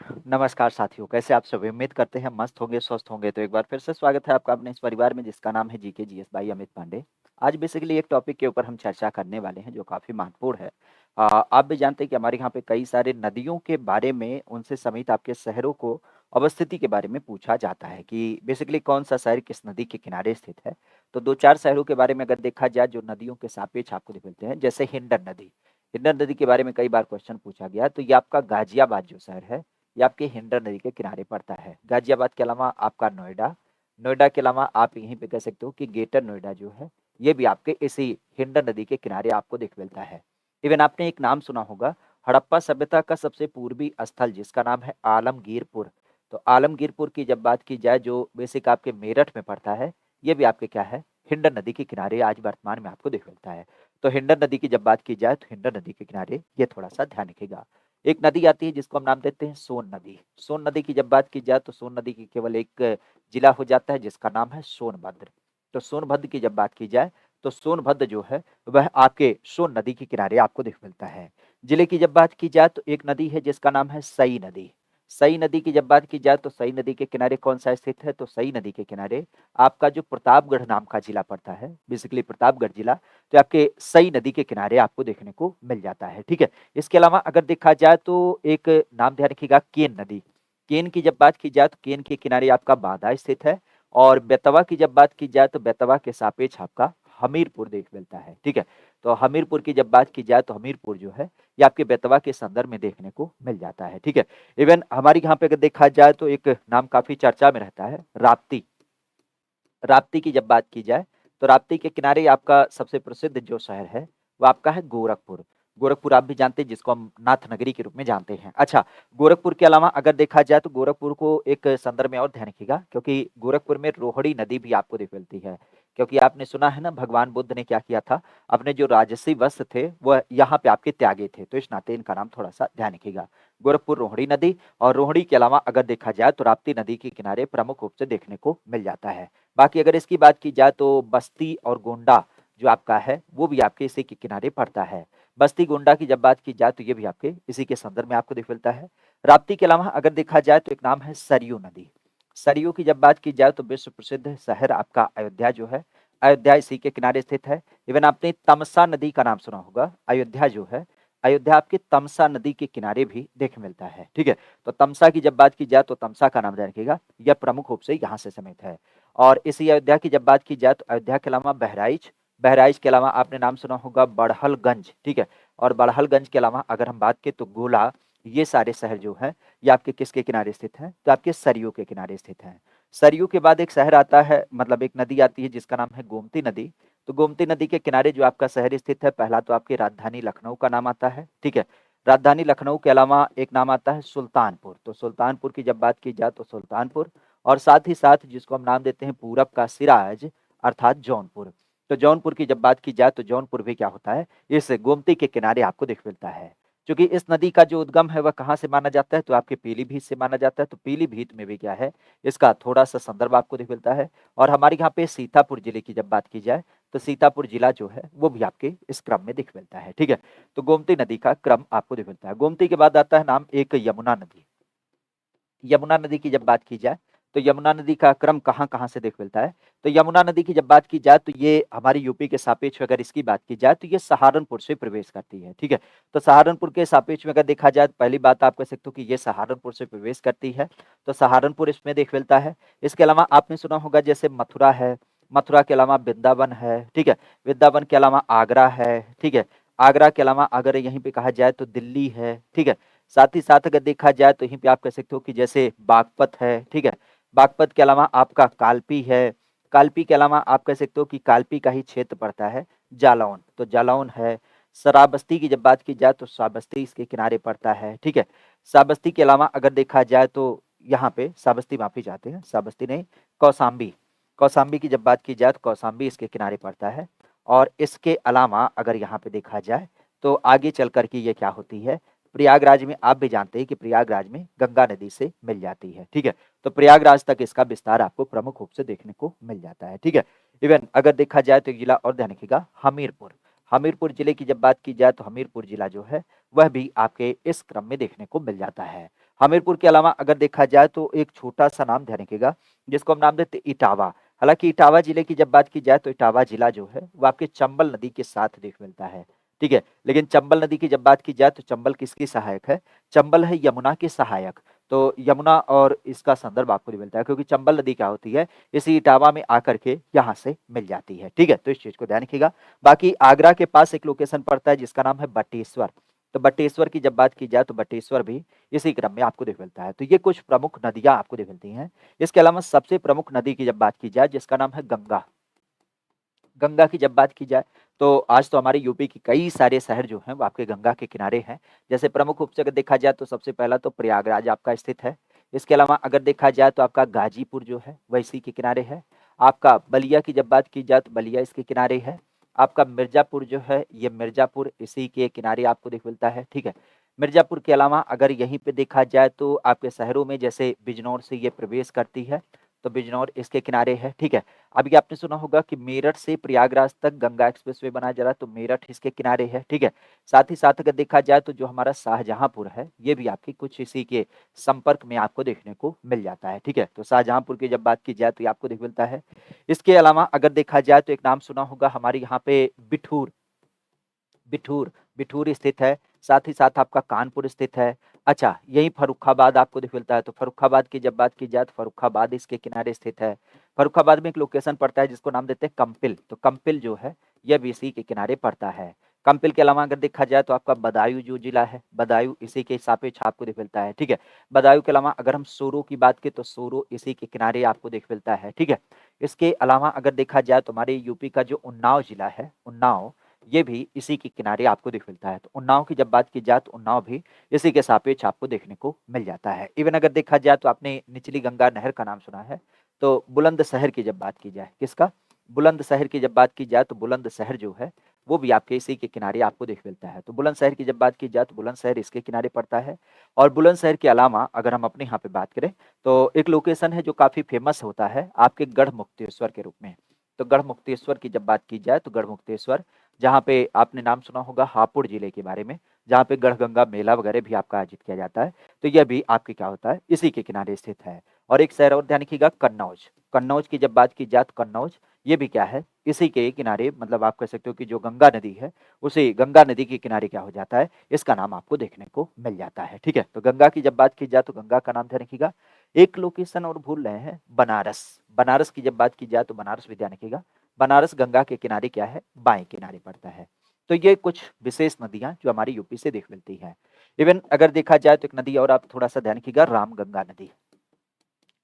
नमस्कार साथियों, कैसे आप सभी? उम्मीद करते हैं मस्त होंगे, स्वस्थ होंगे। तो एक बार फिर से स्वागत है आपका अपने इस परिवार में जिसका नाम है GK GS by Amit Pandey. आज बेसिकली एक टॉपिक के ऊपर हम चर्चा करने वाले हैं जो काफ़ी महत्वपूर्ण है। आप भी जानते हैं कि हमारे यहाँ पे कई सारे नदियों के बारे में उनसे समेत आपके शहरों को अवस्थिति के बारे में पूछा जाता है कि बेसिकली कौन-सा शहर किस नदी के किनारे स्थित है। तो 2-4 शहरों के बारे में अगर देखा जाए जो नदियों के सापेक्ष आपको दिख मिलते हैं, जैसे हिंडन नदी। हिंडन नदी के बारे में कई बार क्वेश्चन पूछा गया, तो ये आपका गाज़ियाबाद जो शहर है ये आपके हिंडन नदी के किनारे पड़ता है। गाज़ियाबाद के अलावा आपका नोएडा, नोएडा के अलावा आप यहीं पे कह सकते हो कि ग्रेटर नोएडा जो है, ये भी आपके इसी हिंडन नदी के किनारे आपको दिख मिलता है। इवन आपने एक नाम सुना होगा, हड़प्पा सभ्यता का सबसे पूर्वी स्थल जिसका नाम है आलमगीरपुर। तो आलमगीरपुर की जब बात की जाए जो बेसिक आपके मेरठ में पड़ता है, ये भी आपके क्या है, हिंडन नदी के किनारे आज वर्तमान में आपको दिख मिलता है। तो हिंडन नदी की जब बात की जाए तो हिंडन नदी के किनारे ये थोड़ा-सा ध्यान रखिएगा। एक नदी आती है जिसको हम नाम देते हैं सोन नदी। सोन नदी की जब बात की जाए तो सोन नदी की केवल एक जिला हो जाता है जिसका नाम है सोनभद्र। तो सोनभद्र की जब बात की जाए तो सोनभद्र जो है वह आपके सोन नदी के किनारे आपको दिख मिलता है। जिले की जब बात की जाए तो एक नदी है जिसका नाम है सई नदी। सई नदी की जब बात की जाए तो सई नदी के किनारे कौन-सा स्थित है? तो सई नदी के किनारे आपका जो प्रतापगढ़ नाम का जिला पड़ता है, बेसिकली प्रतापगढ़ जिला, तो आपके सई नदी के किनारे आपको देखने को मिल जाता है, ठीक है? इसके अलावा अगर देखा जाए तो एक नाम ध्यान रखिएगा केन नदी। केन की जब बात की जाए तो केन के किनारे आपका बांदा स्थित है और बेतवा की जब बात की जाए तो बेतवा के सापेक्ष आपका हमीरपुर देख मिलता है, ठीक है? तो हमीरपुर की जब बात की जाए तो हमीरपुर जो है ये आपके बेतवा के संदर्भ में देखने को मिल जाता है, ठीक है? इवन हमारे यहाँ पे अगर देखा जाए तो एक नाम काफ़ी चर्चा में रहता है, राप्ती। राप्ती की जब बात की जाए, तो राप्ती के किनारे आपका सबसे प्रसिद्ध जो शहर है, वो आपका है गोरखपुर। गोरखपुर आप भी जानते हैं जिसको हम नाथ नगरी के रूप में जानते हैं। अच्छा, गोरखपुर के अलावा अगर देखा जाए तो गोरखपुर को एक संदर्भ में और ध्यान रखिएगा क्योंकि गोरखपुर में रोहिणी नदी भी आपको दिख मिलती है। क्योंकि आपने सुना है ना भगवान बुद्ध ने क्या किया था, अपने जो राजसी वस्त्र थे, वह यहाँ पे आपके त्यागे थे। तो इस नाते इनका नाम थोड़ा-सा ध्यान रखिएगा। गोरखपुर रोहिणी नदी और रोहिणी के अलावा अगर देखा जाए तो राप्ती नदी के किनारे प्रमुख रूप से देखने को मिल जाता है। बाकी अगर इसकी बात की जाए तो बस्ती और गोंडा जो आपका है वो भी आपके इसी के किनारे पड़ता है। बस्ती गोंडा की जब बात की जाए तो ये भी आपके इसी के संदर्भ में आपको दिख मिलता है। राप्ती के अलावा अगर देखा जाए तो एक नाम है सरयू नदी। सरयू की जब बात की जाए तो विश्व प्रसिद्ध शहर आपका अयोध्या जो है, अयोध्या इसी के किनारे स्थित है। इवन आपने तमसा नदी का नाम सुना होगा, अयोध्या जो है, अयोध्या आपकी तमसा नदी के किनारे भी देख मिलता है, ठीक है? तो तमसा की जब बात की जाए तो तमसा का नाम ध्यान रखिएगा, यह प्रमुख रूप से यहाँ से समित है। और इसी अयोध्या की जब बात की जाए तो अयोध्या के अलावा बहराइच, बहराइच के अलावा आपने नाम सुना होगा बड़हलगंज, ठीक है? और बड़हलगंज के अलावा अगर हम बात करें तो गोला, ये सारे शहर जो हैं, ये आपके किसके किनारे स्थित हैं? तो आपके सरयू के किनारे स्थित हैं। सरयू के बाद एक शहर आता है मतलब एक नदी आती है जिसका नाम है गोमती नदी। तो गोमती नदी के किनारे जो आपका शहर स्थित है, पहला तो आपकी राजधानी लखनऊ का नाम आता है, ठीक है? राजधानी लखनऊ के अलावा एक नाम आता है सुल्तानपुर। तो सुल्तानपुर की जब बात की जाए तो सुल्तानपुर और साथ ही साथ जिसको हम नाम देते हैं पूरब का सिराज अर्थात जौनपुर। तो जौनपुर की जब बात की जाए तो जौनपुर भी क्या होता है, इस गोमती के किनारे आपको दिख मिलता है। चूँकि इस नदी का जो उद्गम है वह कहाँ से माना जाता है, तो आपके पीलीभीत से माना जाता है। तो पीलीभीत में भी क्या है, इसका थोड़ा-सा संदर्भ आपको दिख मिलता है। और हमारे यहाँ पे सीतापुर जिले की जब बात की जाए, तो सीतापुर जिला जो है वो भी आपके इस क्रम में दिख मिलता है, ठीक है? तो गोमती नदी का क्रम आपको दिख मिलता है। गोमती के बाद आता है नाम एक यमुना नदी। यमुना नदी की जब बात की जाए, तो यमुना नदी का क्रम कहाँ-कहाँ से देख मिलता है? तो यमुना नदी की जब बात की जाए, तो ये हमारी यूपी के सापेक्ष अगर इसकी बात की जाए, तो ये सहारनपुर से प्रवेश करती है, ठीक है? तो सहारनपुर के सापेक्ष में अगर देखा जाए, तो पहली बात आप कह सकते हो कि ये सहारनपुर से प्रवेश करती है, तो सहारनपुर इसमें देख मिलता है। इसके अलावा आपने सुना होगा जैसे मथुरा है, मथुरा के अलावा वृंदावन है, ठीक है? वृंदावन के अलावा आगरा है, ठीक है? आगरा के अलावा अगर यहीं पे कहा जाए तो दिल्ली है, ठीक है? साथ ही साथ अगर देखा जाए तो यहीं पे आप कह सकते हो कि जैसे बागपत है, ठीक है? बागपत के अलावा आपका कालपी है, कालपी के अलावा आप कह सकते हो कि कालपी का ही क्षेत्र पड़ता है जालौन, तो जालौन है। श्रावस्ती की जब बात की जाए तो श्रावस्ती इसके किनारे पड़ता है, ठीक है? श्रावस्ती के अलावा अगर देखा जाए तो यहाँ पे श्रावस्ती माफ़ी चाहते हैं, श्रावस्ती नहीं कौशाम्बी, कौशाम्बी की जब बात की जाए तो कौशाम्बी इसके किनारे पड़ता है। और इसके अलावा अगर यहाँ पे देखा जाए तो आगे चल कर के ये क्या होती है, प्रयागराज में आप भी जानते हैं कि प्रयागराज में गंगा नदी से मिल जाती है, ठीक है? तो प्रयागराज तक इसका विस्तार आपको प्रमुख रूप से देखने को मिल जाता है, ठीक है? इवन अगर देखा जाए तो एक जिला और ध्यान रखिएगा हमीरपुर। हमीरपुर जिले की जब बात की जाए तो हमीरपुर जिला जो है, वह भी आपके इस क्रम में देखने को मिल जाता है। हमीरपुर के अलावा अगर देखा जाए तो एक छोटा-सा नाम ध्यान रखिएगा, जिसको हम नाम देते हैं इटावा। हालाँकि इटावा जिले की जब बात की जाए तो इटावा जिला जो है वो आपके चंबल नदी के साथ देख मिलता है, ठीक है? लेकिन चंबल नदी की जब बात की जाए तो चंबल किसकी सहायक है? चंबल है यमुना की सहायक। तो यमुना और इसका संदर्भ आपको नहीं मिलता है, क्योंकि चंबल नदी क्या होती है, इसी इटावा में आकर के यहाँ से मिल जाती है, ठीक है? तो इस चीज़ को ध्यान रखिएगा। बाकी आगरा के पास एक लोकेशन पड़ता है जिसका नाम है बटेश्वर। तो बटेश्वर की जब बात की जाए तो बटेश्वर भी इसी क्रम में आपको देख मिलता है। तो ये कुछ प्रमुख नदियाँ आपको देख मिलती हैं। इसके अलावा सबसे प्रमुख नदी की जब बात की जाए जिसका नाम है गंगा। गंगा की जब बात की जाए तो आज तो हमारे यूपी के कई सारे शहर जो हैं वो आपके गंगा के किनारे हैं। जैसे प्रमुख रूप से अगर देखा जाए तो सबसे पहला तो प्रयागराज आपका स्थित है। इसके अलावा अगर देखा जाए तो आपका गाजीपुर जो है वह इसी के किनारे है। आपका बलिया की जब बात की जाए तो बलिया इसके किनारे है। आपका मिर्जापुर जो है ये मिर्जापुर इसी के किनारे आपको देख मिलता है, ठीक है। मिर्जापुर के अलावा अगर यहीं पे देखा जाए तो आपके शहरों में जैसे बिजनौर से ये प्रवेश करती है, तो बिजनौर इसके किनारे है, ठीक है। अभी आपने सुना होगा कि मेरठ से प्रयागराज तक गंगा एक्सप्रेसवे बनाया जा रहा है, तो मेरठ इसके किनारे है, ठीक है। साथ ही साथ अगर देखा जाए तो जो हमारा शाहजहांपुर है, ये भी आपकी कुछ इसी के संपर्क में आपको देखने को मिल जाता है, ठीक है। तो शाहजहांपुर की जब बात की जाए तो ये आपको देख मिलता है। इसके अलावा अगर देखा जाए तो एक नाम सुना होगा हमारे यहाँ पे बिठूर। बिठूर, बिठूर स्थित है, साथ ही साथ आपका कानपुर स्थित है। अच्छा, यहीं फर्रुखाबाद आपको दिख मिलता है, तो फर्रुखाबाद की जब बात की जाए तो फर्रुखाबाद इसके किनारे स्थित है। फर्रुखाबाद में एक लोकेशन पड़ता है जिसको नाम देते हैं कंपिल, तो कंपिल जो है यह भी इसी के किनारे पड़ता है। कंपिल के अलावा अगर देखा जाए तो आपका बदायूं जो जिला है, बदायूं इसी के सापेक्ष आपको दिख मिलता है, ठीक है। बदायूं के अलावा अगर हम सोरो की बात करें तो सोरो इसी के किनारे आपको दिख मिलता है, ठीक है। इसके अलावा अगर देखा जाए तो हमारे यूपी का जो उन्नाव जिला है, उन्नाव ये भी इसी के किनारे आपको दिख मिलता है। तो उन्नाव की जब बात की जाए तो उन्नाव भी इसी के सापेक्ष आपको देखने को मिल जाता है। इवन अगर देखा जाए तो आपने निचली गंगा नहर का नाम सुना है, तो बुलंदशहर की जब बात की जाए, किसका? बुलंदशहर की जब बात की जाए तो बुलंदशहर जो है वो भी आपके इसी के किनारे आपको देख मिलता है। तो बुलंदशहर की जब बात की जाए तो बुलंदशहर इसके किनारे पड़ता है। और बुलंदशहर के अलावा अगर हम अपने यहाँ पे बात करें तो एक लोकेशन है जो काफ़ी फेमस होता है आपके गढ़मुक्तेश्वर के रूप में। तो गढ़मुक्तेश्वर की जब बात की जाए तो गढ़मुक्तेश्वर, जहाँ पे आपने नाम सुना होगा हापुड़ जिले के बारे में, जहाँ पे गढ़गंगा मेला वगैरह भी आपका आयोजित किया जाता है, तो यह भी आपके क्या होता है, इसी के किनारे स्थित है। और एक शहर और ध्यान रखिएगा, कन्नौज। कन्नौज की जब बात की जाए तो कन्नौज ये भी क्या है, इसी के किनारे, मतलब आप कह सकते हो कि जो गंगा नदी है, उसी गंगा नदी के किनारे क्या हो जाता है, इसका नाम आपको देखने को मिल जाता है, ठीक है। तो गंगा की जब बात की जाए तो गंगा का नाम ध्यान रखिएगा। एक लोकेशन और भूल रहे हैं, बनारस। बनारस की जब बात की जाए तो बनारस भी ध्यान रखिएगा। बनारस गंगा के किनारे क्या है, बाएं किनारे पड़ता है। तो ये कुछ विशेष नदियां जो हमारी यूपी से देख मिलती हैं। इवन अगर देखा जाए तो एक नदी और आप थोड़ा सा ध्यान रखिएगा, रामगंगा नदी।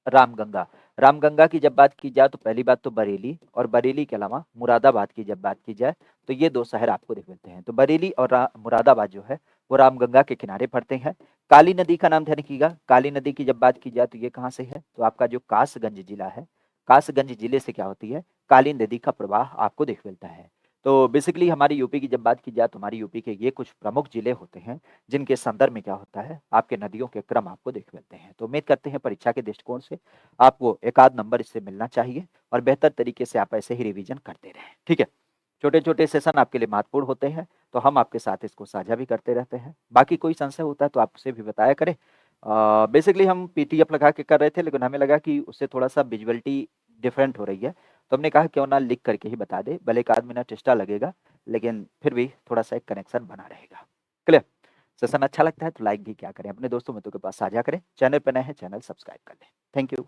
रामगंगा, रामगंगा की जब बात की जाए तो पहली बात तो बरेली, और बरेली के अलावा मुरादाबाद की जब बात की जाए तो ये दो शहर आपको दिख मिलते हैं। तो बरेली और मुरादाबाद जो है वो रामगंगा के किनारे पड़ते हैं। काली नदी का नाम ध्यान रखिएगा। काली नदी की जब बात की जाए तो ये कहाँ से है, तो आपका जो कासगंज जिला है, कासगंज जिले से क्या होती है, काली नदी का प्रवाह आपको दिख मिलता है। तो बेसिकली हमारी यूपी की जब बात की जाए तो हमारी यूपी के ये कुछ प्रमुख जिले होते हैं जिनके संदर्भ में क्या होता है, आपके नदियों के क्रम आपको दिख मिलते हैं। तो उम्मीद करते हैं परीक्षा के दृष्टिकोण से आपको एक आध नंबर इससे मिलना चाहिए, और बेहतर तरीके से आप ऐसे ही रिवीजन करते रहें, ठीक है। छोटे-छोटे सेशन आपके लिए महत्वपूर्ण होते हैं, तो हम आपके साथ इसको साझा भी करते रहते हैं। बाकी कोई संशय होता है तो आप उसे भी बताया करें। बेसिकली हम पीटीएफ लगा के कर रहे थे, लेकिन हमें लगा कि उससे थोड़ा-सा विजुअलिटी डिफरेंट हो रही है, तो हमने कहा क्यों ना लिख करके ही बता दें। भले 1 आध मिनट एक्स्ट्रा लगेगा, लेकिन फिर भी थोड़ा-सा एक कनेक्शन बना रहेगा। क्लियर? सेशन अच्छा लगता है तो लाइक भी क्या करें, अपने दोस्तों मित्रों के पास साझा करें। चैनल पे नए हैं, चैनल सब्सक्राइब कर लें। Thank you.